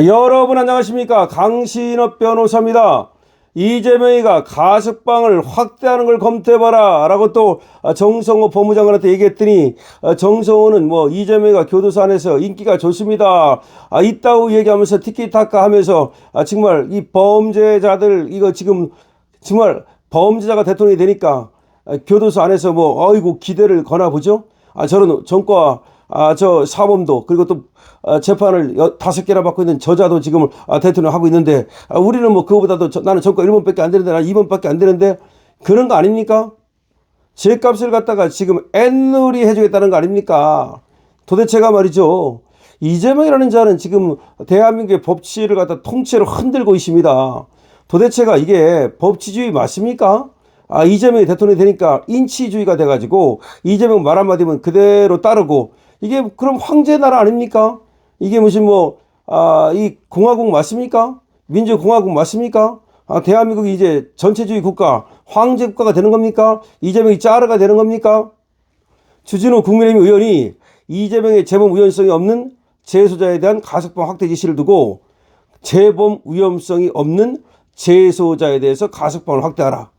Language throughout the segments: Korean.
여러분 안녕하십니까? 강신업 변호사입니다. 이재명이가 가석방을 확대하는 걸 검토해봐라 라고 또 정성호 법무장관한테 얘기했더니 정성호는 이재명이가 교도소 안에서 인기가 좋습니다. 있다고 얘기하면서 티키타카 하면서 정말 이 범죄자들 이거 지금 정말 범죄자가 대통령이 되니까 교도소 안에서 어이구 기대를 거나 보죠. 저런 전과 저 사범도 그리고 또 재판을 5개나 받고 있는 저자도 지금 대통령 하고 있는데 우리는 그거보다도 나는 전과 1번밖에 안 되는데 나는 2번밖에 안 되는데 그런 거 아닙니까? 죄값을 갖다가 지금 앤누리 해주겠다는 거 아닙니까? 도대체가 말이죠. 이재명이라는 자는 지금 대한민국의 법치를 갖다 통째로 흔들고 있습니다. 도대체가 이게 법치주의 맞습니까? 이재명이 대통령이 되니까 인치주의가 돼가지고 이재명 말 한마디면 그대로 따르고 이게 그럼 황제 나라 아닙니까? 이게 무슨 이 공화국 맞습니까? 민주공화국 맞습니까? 대한민국이 이제 전체주의 국가, 황제 국가가 되는 겁니까? 이재명이 짜르가 되는 겁니까? 주진우 국민의힘 의원이 이재명의 재범 위헌성이 없는 재소자에 대한 가석방 확대 지시를 두고 재범 위험성이 없는 재소자에 대해서 가석방을 확대하라.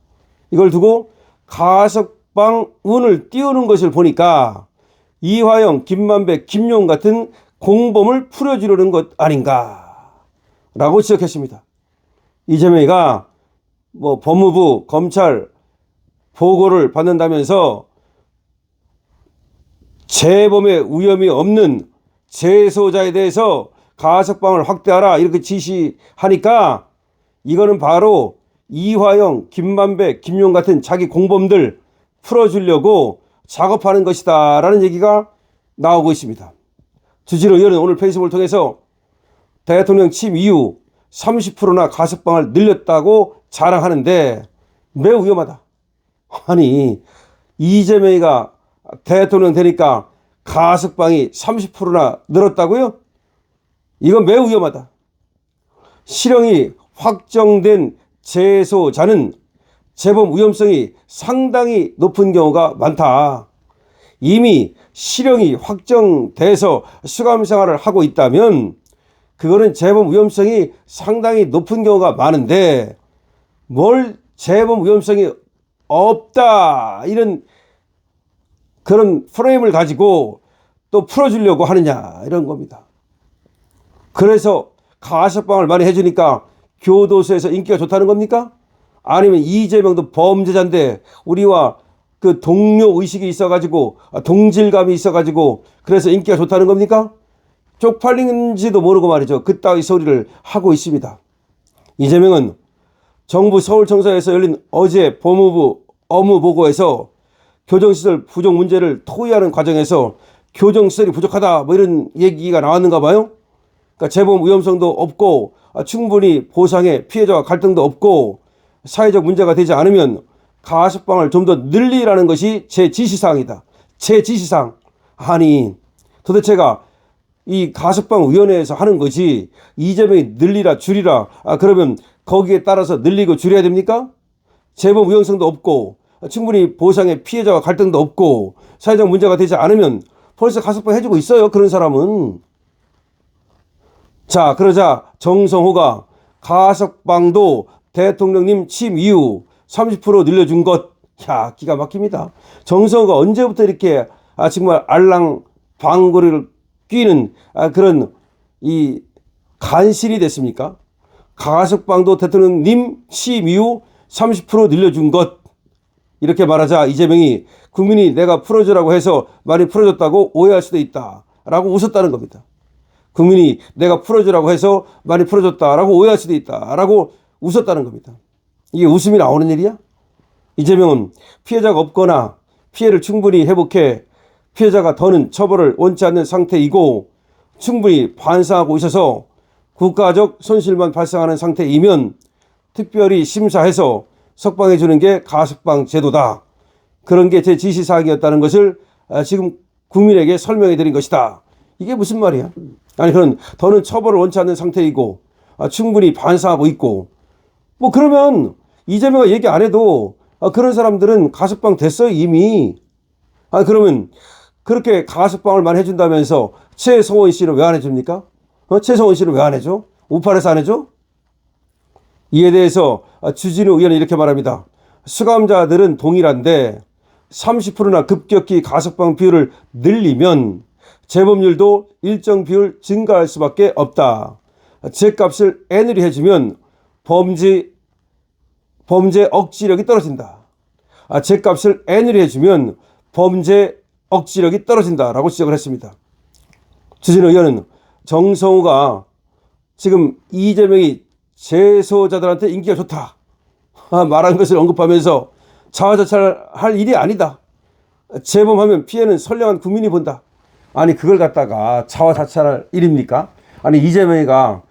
이걸 두고 가석방 운을 띄우는 것을 보니까 이화영, 김만배, 김용 같은 공범을 풀어주려는 것 아닌가 라고 지적했습니다. 이재명이가 법무부, 검찰 보고를 받는다면서 재범의 위험이 없는 재소자에 대해서 가석방을 확대하라 이렇게 지시하니까 이거는 바로 이화영, 김만배, 김용 같은 자기 공범들 풀어주려고 작업하는 것이다 라는 얘기가 나오고 있습니다. 주진우 의원은 오늘 페이스북을 통해서 대통령 취임 이후 30%나 가석방을 늘렸다고 자랑하는데 매우 위험하다. 아니 이재명이가 대통령 되니까 가석방이 30%나 늘었다고요? 이건 매우 위험하다. 실형이 확정된 재소자는 재범 위험성이 상당히 높은 경우가 많다. 이미 실형이 확정돼서 수감 생활을 하고 있다면 그거는 재범 위험성이 상당히 높은 경우가 많은데 뭘 재범 위험성이 없다 이런 그런 프레임을 가지고 또 풀어주려고 하느냐 이런 겁니다. 그래서 가석방을 많이 해주니까 교도소에서 인기가 좋다는 겁니까? 아니면 이재명도 범죄자인데 우리와 그 동료 의식이 있어가지고 동질감이 있어가지고 그래서 인기가 좋다는 겁니까? 쪽팔린지도 모르고 말이죠. 그따위 소리를 하고 있습니다. 이재명은 정부 서울청사에서 열린 어제 법무부 업무보고에서 교정시설 부족 문제를 토의하는 과정에서 교정시설이 부족하다 이런 얘기가 나왔는가 봐요. 그러니까 재범 위험성도 없고 충분히 보상에 피해자와 갈등도 없고 사회적 문제가 되지 않으면 가석방을 좀 더 늘리라는 것이 제 지시사항이다. 제 지시사항. 아니 도대체가 이 가석방위원회에서 하는 것이 이재명이 늘리라 줄이라 그러면 거기에 따라서 늘리고 줄여야 됩니까? 재범 위험성도 없고 충분히 보상에 피해자와 갈등도 없고 사회적 문제가 되지 않으면 벌써 가석방 해주고 있어요. 그런 사람은. 자 그러자 정성호가 가석방도 대통령님 취임 이후 30% 늘려준 것. 야 기가 막힙니다. 정성호가 언제부터 이렇게 정말 알랑방구를 끼는 그런 이 간신이 됐습니까? 가석방도 대통령님 취임 이후 30% 늘려준 것. 이렇게 말하자 이재명이 국민이 내가 풀어주라고 해서 많이 풀어줬다고 오해할 수도 있다 라고 웃었다는 겁니다. 국민이 내가 풀어주라고 해서 많이 풀어줬다라고 오해할 수도 있다라고 웃었다는 겁니다. 이게 웃음이 나오는 일이야? 이재명은 피해자가 없거나 피해를 충분히 회복해 피해자가 더는 처벌을 원치 않는 상태이고 충분히 반성하고 있어서 국가적 손실만 발생하는 상태이면 특별히 심사해서 석방해 주는 게 가석방 제도다. 그런 게 제 지시사항이었다는 것을 지금 국민에게 설명해 드린 것이다. 이게 무슨 말이야? 아니 그런 더는 처벌을 원치 않는 상태이고 충분히 반성하고 있고 그러면 이재명이 얘기 안 해도 그런 사람들은 가석방 됐어요 이미. 그러면 그렇게 가석방을 많이 해준다면서 최성원 씨는 왜 안 해줍니까? 최성원 씨는 왜 안 해줘? 우팔에서 안 해줘? 이에 대해서 주진우 의원은 이렇게 말합니다. 수감자들은 동일한데 30%나 급격히 가석방 비율을 늘리면 재범률도 일정 비율 증가할 수밖에 없다. 죗값을 애누리 해주면 범죄 억지력이 떨어진다. 죗값을 애누리 해주면 범죄 억지력이 떨어진다라고 지적을 했습니다. 주진우 의원은 정성호가 지금 이재명이 재소자들한테 인기가 좋다 말한 것을 언급하면서 자화자찬할 일이 아니다. 재범하면 피해는 선량한 국민이 본다. 아니 그걸 갖다가 자화자찬할 일입니까? 아니 이재명이가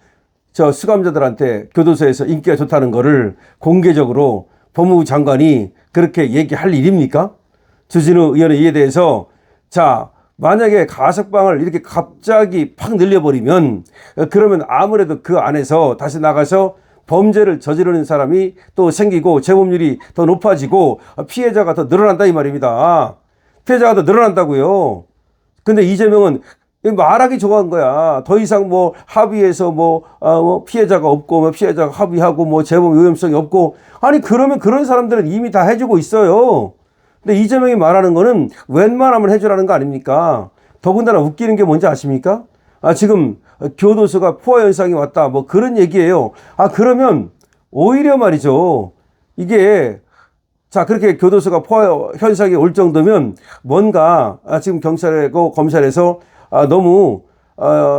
저 수감자들한테 교도소에서 인기가 좋다는 거를 공개적으로 법무부 장관이 그렇게 얘기할 일입니까? 주진우 의원은 이에 대해서 자 만약에 가석방을 이렇게 갑자기 팍 늘려버리면 그러면 아무래도 그 안에서 다시 나가서 범죄를 저지르는 사람이 또 생기고 재범률이 더 높아지고 피해자가 더 늘어난다 이 말입니다. 피해자가 더 늘어난다고요. 근데 이재명은 말하기 좋아한 거야. 더 이상 뭐 합의해서 피해자가 없고 피해자가 합의하고 재범 위험성이 없고 아니 그러면 그런 사람들은 이미 다 해주고 있어요. 근데 이재명이 말하는 거는 웬만하면 해주라는 거 아닙니까? 더군다나 웃기는 게 뭔지 아십니까? 지금 교도소가 포화 현상이 왔다 그런 얘기예요. 그러면 오히려 말이죠. 이게 자 그렇게 교도소가 포화 현상이 올 정도면 뭔가 지금 경찰하고 검찰에서 너무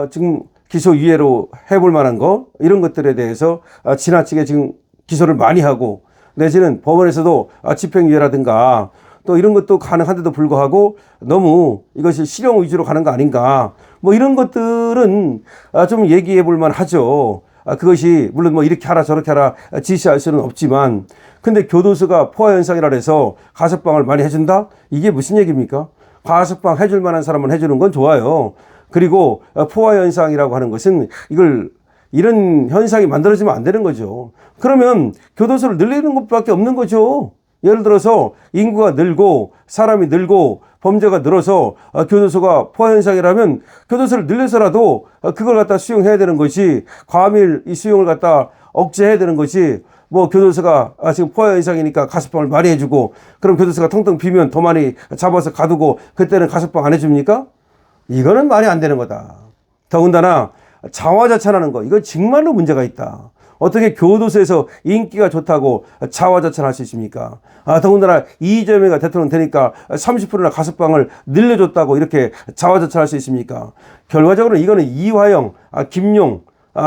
지금 기소유예로 해볼 만한 거 이런 것들에 대해서 지나치게 지금 기소를 많이 하고 내지는 법원에서도 집행유예라든가 또 이런 것도 가능한데도 불구하고 너무 이것이 실형 위주로 가는 거 아닌가 이런 것들은 좀 얘기해 볼 만하죠. 그것이 물론 이렇게 하라 저렇게 하라 지시할 수는 없지만 근데 교도소가 포화 현상이라 해서 가석방을 많이 해준다? 이게 무슨 얘기입니까? 가석방 해줄 만한 사람은 해주는 건 좋아요. 그리고 포화 현상이라고 하는 것은 이런 현상이 만들어지면 안 되는 거죠. 그러면 교도소를 늘리는 것밖에 없는 거죠. 예를 들어서 인구가 늘고 사람이 늘고 범죄가 늘어서 교도소가 포화 현상이라면 교도소를 늘려서라도 그걸 갖다 수용해야 되는 것이 과밀 이 수용을 갖다 억제해야 되는 것이 교도소가 지금 포화 현상이니까 가석방을 많이 해주고 그럼 교도소가 텅텅 비면 더 많이 잡아서 가두고 그때는 가석방 안 해줍니까? 이거는 말이 안 되는 거다. 더군다나 자화자찬하는 거 이거 정말로 문제가 있다. 어떻게 교도소에서 인기가 좋다고 자화자찬할 수 있습니까? 더군다나 이재명이 대통령 되니까 30%나 가석방을 늘려줬다고 이렇게 자화자찬할 수 있습니까? 결과적으로 이거는 이화영, 김용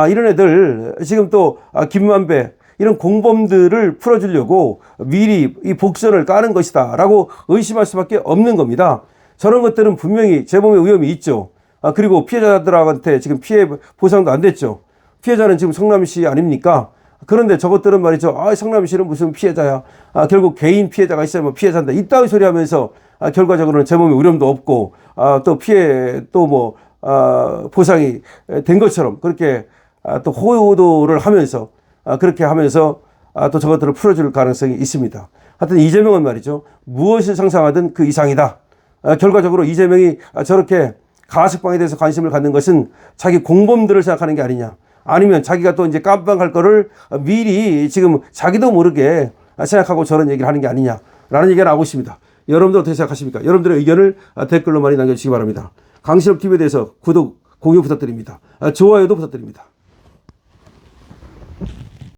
이런 애들 지금 또 김만배 이런 공범들을 풀어주려고 미리 이 복선을 까는 것이다 라고 의심할 수밖에 없는 겁니다. 저런 것들은 분명히 재범의 위험이 있죠. 그리고 피해자들한테 지금 피해 보상도 안 됐죠. 피해자는 지금 성남시 아닙니까? 그런데 저것들은 말이죠. 성남시는 무슨 피해자야. 결국 개인 피해자가 있어야 피해자인다. 이따위 소리 하면서 결과적으로는 재범의 위험도 없고 또 피해 또 보상이 된 것처럼 그렇게 또 호도를 하면서 그렇게 하면서 또 저것들을 풀어줄 가능성이 있습니다. 하여튼 이재명은 말이죠. 무엇을 상상하든 그 이상이다. 결과적으로 이재명이 저렇게 가석방에 대해서 관심을 갖는 것은 자기 공범들을 생각하는 게 아니냐. 아니면 자기가 또 이제 깜빵할 거를 미리 지금 자기도 모르게 생각하고 저런 얘기를 하는 게 아니냐라는 얘기가 나오고 있습니다. 여러분들 어떻게 생각하십니까? 여러분들의 의견을 댓글로 많이 남겨주시기 바랍니다. 강신업 TV에 대해서 구독, 공유 부탁드립니다. 좋아요도 부탁드립니다.